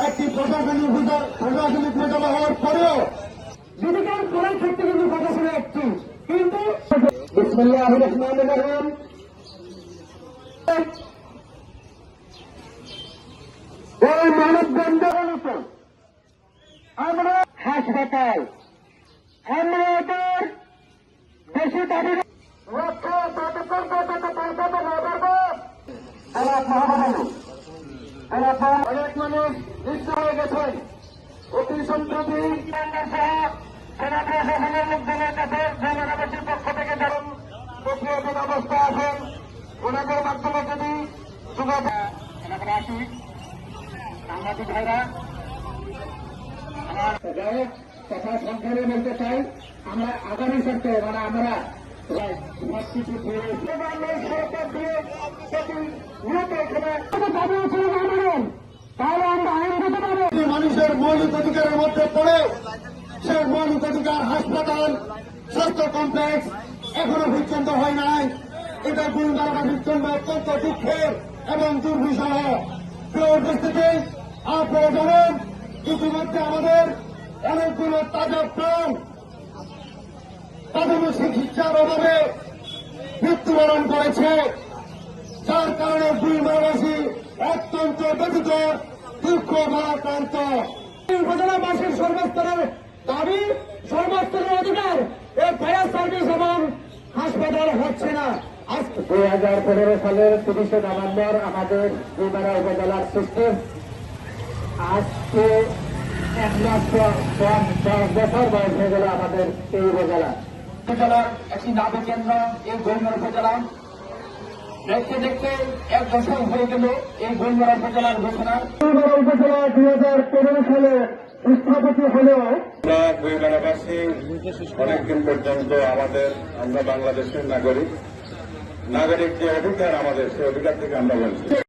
একটি প্রশাসনিক ঘটনা হওয়ার পরেও জীবিকার করার ক্ষেত্রে কিন্তু কথা ছিল একটি, কিন্তু বিসমিল্লাহির রহমানির রহিম এই মানববন্ধনকে আমরা হাসপাতাল, আমরা এদের দেশে দাবি লক্ষ্য ততক্ষণ পর্যন্ত পৌঁছাতে না পারবো অনেক মানুষ নিঃস্ব হয়ে গেছেন। অতি সম্প্রতি সেনা প্রশাসনের লোকজনের কাছে জনগণবাসীর পক্ষ থেকে যেমন প্রক্রিয়াধীন অবস্থা আছেন, ওনাদের মাধ্যমে যদি যোগাযোগ আসি সাংবাদিক ভাইরা আমার কথা সংক্ষেপে বলতে চাই। আমরা আগামী সপ্তাহে আমরা মানুষের মৌলিক অধিকারের মধ্যে পড়ে সে মৌলিক অধিকার হাসপাতাল, স্বাস্থ্য কমপ্লেক্স এখনো পর্যন্ত হয় নাই। এটা গুলবাগানের জন্য অত্যন্ত দুঃখের এবং দুর্বিষহ। প্রিয় উপস্থিতি, আপনারা জানেন ইতিমধ্যে আমাদের অনেকগুলো তাজা প্রাণ প্রাথমিক চিকিৎসার অভাবে মৃত্যুবরণ করেছে, যার কারণে গুলবাগাবাসী অত্যন্ত ব্যথিত, দুঃখ ভারাক্রান্ত। উপজেলাবাসীর সর্বস্তরের দাবি, সর্বস্তরের অধিকার এই ফায়ার সার্ভিস এবং হাসপাতাল হচ্ছে না। 2015 সালের 30 নভেম্বর আমাদের গুলবাগা উপজেলার সিস্টেম আজকে 1 মাস 10 বছর বয়স হয়ে গেল আমাদের এই উপজেলার একটি নাভি কেন্দ্র এই গোলমারা উপজেলা। দেখতে দেখতে 1 দশক হয়ে গেল এই গোলমারা উপজেলার ঘোষণা। গোলমারা উপজেলা 2015 সালে স্থাপিত হলেও গুলবাগাবাসী অনেকদিন পর্যন্ত আমরা বাংলাদেশের নাগরিক যে অধিকার আমাদের, সেই অধিকার থেকে আমরা বলছি।